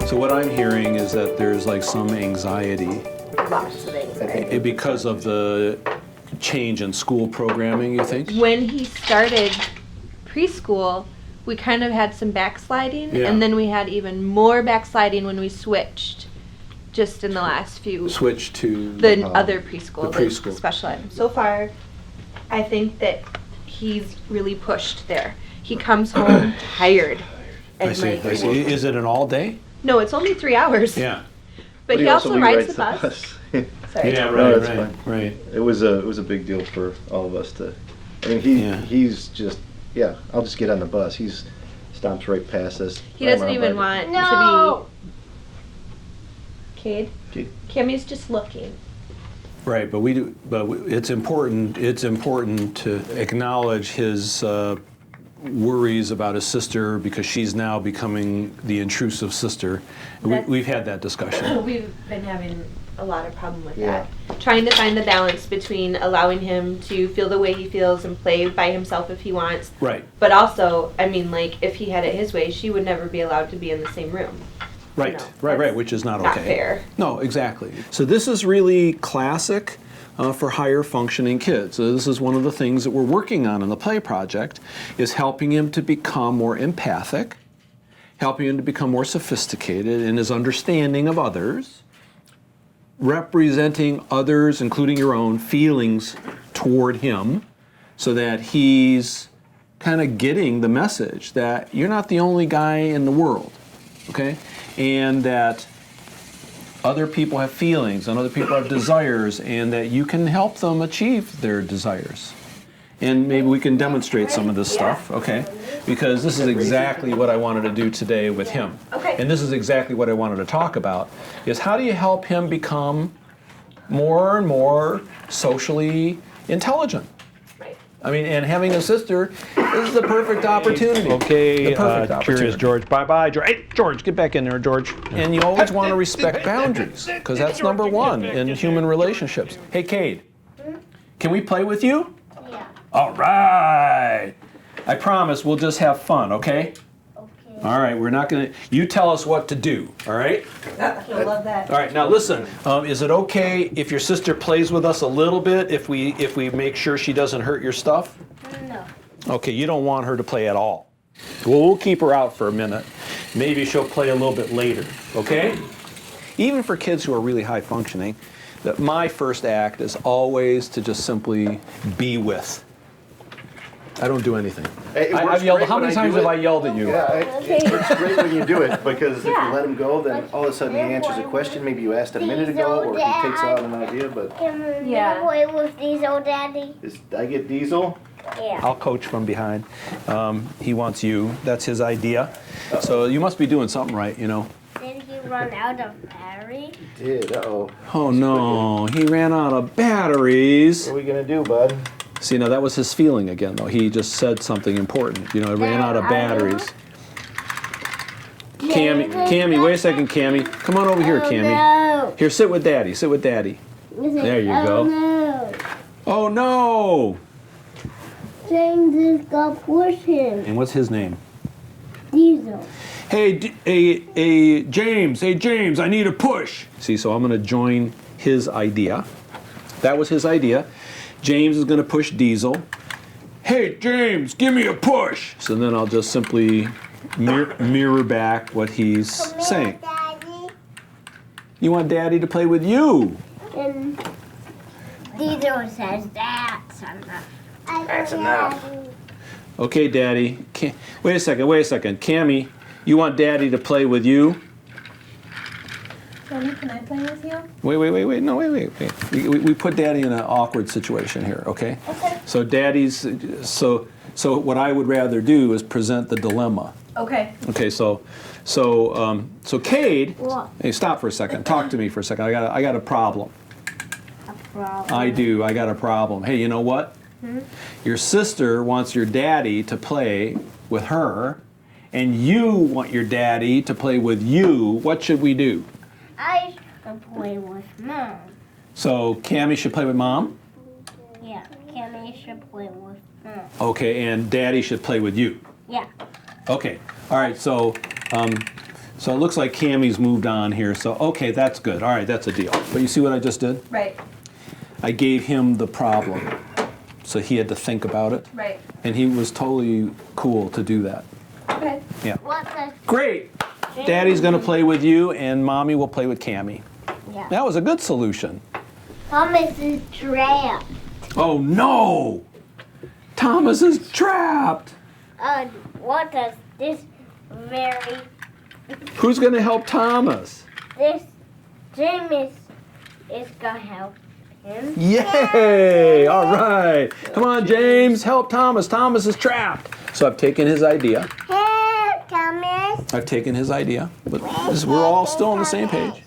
So what I'm hearing is that there's like some anxiety Lots of anxiety. because of the change in school programming, you think? When he started preschool, we kind of had some backsliding, Yeah. and then we had even more backsliding when we switched just in the last few Switch to the other preschool, the preschool. special ed. So far, I think that he's really pushed there. He comes home tired. I see. Is it an all day? No, it's only 3 hours. Yeah. But he also rides the bus. Sorry. Yeah, No, right, that's right, fine. right. It was a big deal for all of us to. I mean, Yeah. he's just I'll just get on the bus. He's stomps right past us. He doesn't I'm even around want No. to be. Cade? Cade. Cammy's just looking. Right, but it's important. It's important to acknowledge his worries about his sister because she's now becoming the intrusive sister. We've had that discussion. We've been having a lot of problem with Yeah. that. Trying to find the balance between allowing him to feel the way he feels and play by himself if he wants. Right. But also, I mean, like, if he had it his way, she would never be allowed to be in the same room. Right, No, right, that's which is not not okay. fair. No, exactly. So this is really classic for higher functioning kids. So this is one of the things that we're working on in the P.L.A.Y project, is helping him to become more empathic, helping him to become more sophisticated in his understanding of others, representing others, including your own, feelings toward him, so that he's kind of getting the message that you're not the only guy in the world, okay? And that other people have feelings and other people have desires, and that you can help them achieve their desires. And maybe we can demonstrate some of this stuff, okay? Because this is exactly what I wanted to do today with him. Okay. And this is exactly what I wanted to talk about, is how do you help him become more and more socially intelligent? Right. I mean, and having a sister is the perfect opportunity. Okay, The perfect curious opportunity. George. Bye-bye, George. Hey, George, get back in there, George. And you always want to respect boundaries, because that's number one in human relationships. Hey, Cade, can we play with you? Yeah. All right. I promise we'll just have fun, okay? Okay. All right, we're not going to, you tell us what to do, all right? He'll love that. All right, now listen, is it okay if your sister plays with us a little bit if we make sure she doesn't hurt your stuff? No. Okay, you don't want her to play at all. Well, we'll keep her out for a minute. Maybe she'll play a little bit later, okay? Even for kids who are really high functioning, my first act is always to just simply be with. I don't do anything. It works I've yelled. great How when many I times do have it. I yelled at you? Yeah, it works great when you do it, because if Yeah. you let him go, then all of a sudden he answers a question maybe you asked a minute ago, or he takes out an idea. But Can Yeah. you play with Diesel, Daddy? I get Diesel. Yeah. I'll coach from behind. He wants you. That's his idea. So you must be doing something right, you know. Did he run out of battery? Did uh-oh. Oh no, he ran out of batteries. What are we gonna do, bud? See, now that was his feeling again, though. He just said something important. You know, it ran out of batteries. Cammy, wait a second, Cammy. Come on over here, Cammy. No. Here, sit with Daddy. Sit with Daddy. There you go. No. Oh no! James is gonna push him. And what's his name? Diesel. Hey, James. Hey, James. I need a push. See, so I'm going to join his idea. That was his idea. James is going to push Diesel. Hey, James, give me a push. So then I'll just simply mirror back what he's saying. Daddy. You want Daddy to play with you? And Diesel says that's enough. That's enough. Okay, Daddy. Wait a second. Cammy, you want Daddy to play with you? Mommy, can I play with you? Wait. No, wait. We put Daddy in an awkward situation here, okay? Okay. So Daddy's, so what I would rather do is present the dilemma. Okay. Okay, so Cade, What? hey, stop for a second. Talk to me for a second. I got a problem. A problem. I do. I got a problem. Hey, you know what? Your sister wants your daddy to play with her, and you want your daddy to play with you. What should we do? I should play with Mom. So Cammy should play with Mom? Yeah, Cammy should play with Mom. Okay, and Daddy should play with you. Yeah. Okay. All right. So So it looks like Cammie's moved on here. So, okay, that's good. All right, that's a deal. But you see what I just did? Right. I gave him the problem. So he had to think about it. Right. And he was totally cool to do that. Okay. Yeah. What the Great. Daddy's going to play with you, and Mommy will play with Cammie. Yeah. That was a good solution. Thomas is trapped. Oh, no! Thomas is trapped. What does this very Who's going to help Thomas? this James is gonna help him? Yay! All right. Come on, James. Help Thomas. Thomas is trapped. So I've taken his idea. Hey, Thomas. I've taken his idea. But we're all still on the same page.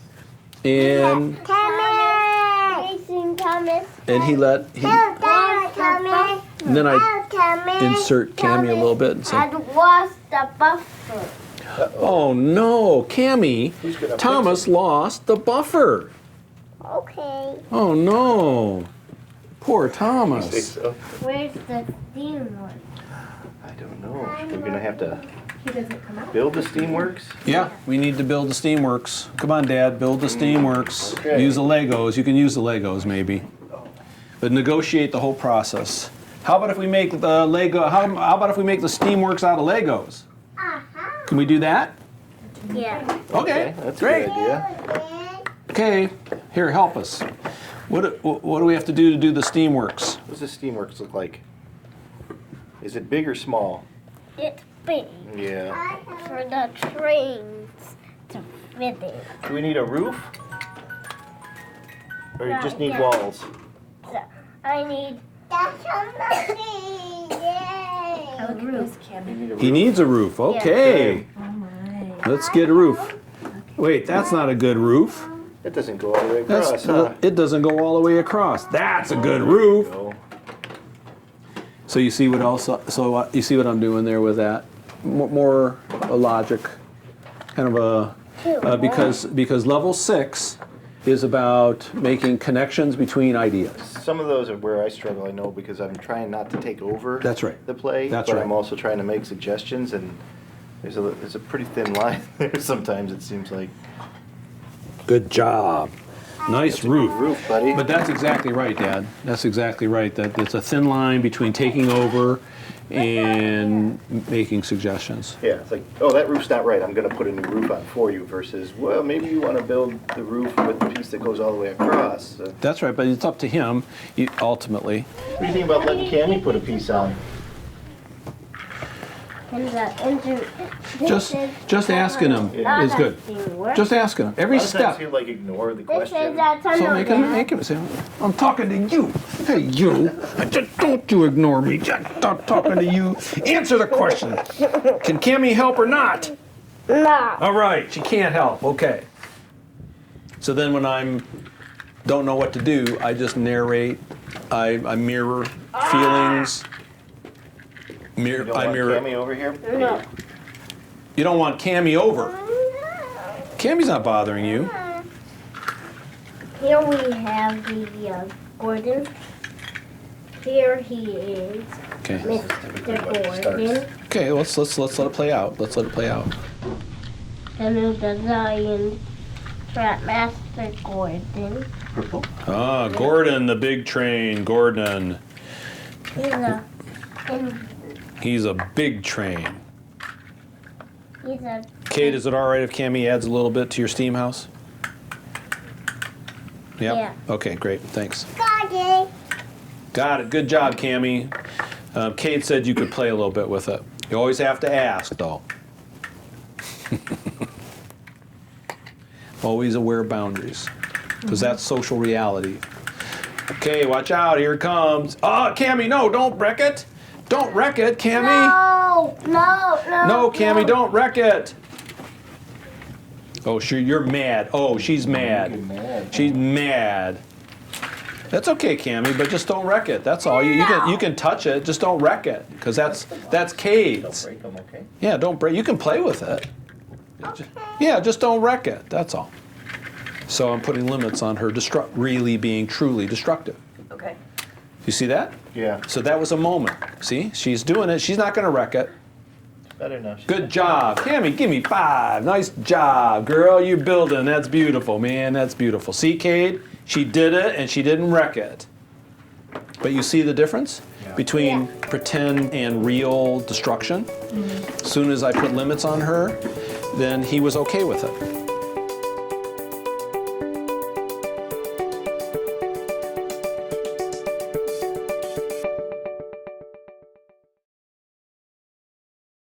And Thomas. Thomas. and he Thomas. and then I insert Cammie a little bit and say, And what's the buffer? oh no, Cammie, Who's gonna fix Thomas lost the buffer. Okay. Oh no. Poor Say Thomas. so. Where's the steam one? I don't know. We're gonna have to He doesn't come out. build the Steamworks. Yeah, we need to build the Steamworks. Come on, Dad, build the Steamworks. Okay. Use the Legos. You can use the Legos maybe. But negotiate the whole process. How about if we make the Lego, how about if we make the Steamworks out of Legos? Can we do that? Yeah. Okay, That's great. a good idea. Okay, here, help us. What do we have to do the Steamworks? What does the Steamworks look like? Is it big or small? It's big Yeah. for the trains to fit it. Do we need a roof? Or you just need Yeah. walls? So I need. That's something. Yay! I look at this, Cammie. You need a roof? He needs a roof. Okay, Oh my. let's get a roof. Wait, that's not a good roof. It doesn't go all the way across, That's, huh? it doesn't go all the way across. That's a good roof. Go. So you see what else? So you see what I'm doing there with that? More a logic, kind of a because level 6 is about making connections between ideas. Some of those are where I struggle, I know, because I'm trying not to take over That's right. the play, That's but right. I'm also trying to make suggestions, and there's a pretty thin line there sometimes, it seems like. Good job. Nice roof. Roof, buddy. But that's exactly right, Dad. That's exactly right. That it's a thin line between taking over and making suggestions. Yeah, it's like, oh, that roof's not right, I'm gonna put a new roof on for you, versus, well, maybe you wanna build the roof with the piece that goes all the way across. That's right, but it's up to him ultimately. What do you think about letting Cammie put a piece on? Just asking him is good. Just asking him every A lot of times step. he'll like ignore the This is question. a tunnel. So make him say, I'm talking to you. Hey, you. Don't you ignore me. Just stop talking to you. Answer the question. Can Cammie help or not? No. All right, she can't help. Okay. So then when I'm don't know what to do, I just narrate. I mirror feelings. You don't I want mirror. Cammie over here? No. You don't want Cammie over. Cammie's not bothering you. Here we have the Gordon. Here he is, Okay. Mr. Gordon. Okay. Let's let it play out. Let's let it play out. Then there's the Lion Trap Master Gordon. Purple? Ah, Gordon, the big train. Gordon. He's He's a big train. a Cade, is it all right if Cammie adds a little bit to your steam house? Yep. Yeah. Okay, great. Thanks. Gordon. Got it. Good job, Cammie. Cade said you could play a little bit with it. You always have to ask, though. Always aware of boundaries, because that's social reality. Okay, watch out. Here it comes. Oh, Cammie, no, don't wreck it. Don't wreck it, Cammie. No, Cammie, don't wreck it. Oh, sure, you're mad. Oh, she's mad. She's mad. That's okay, Cammie, but just don't wreck it. That's all. You can touch it, just don't wreck it, because that's Cade's. Break them, okay? Yeah, don't break. You can play with it. Yeah, just don't wreck it. That's all. So I'm putting limits on her really being truly destructive. Okay. You see that? Yeah. So that was a moment. See, she's doing it. She's not going to wreck it. Better now. Good job. Cammy, give me 5. Nice job, girl. You're building. That's beautiful, man. That's beautiful. See, Cade? She did it, and she didn't wreck it. But you see the difference between pretend and real destruction? As soon as I put limits on her, then he was okay with it.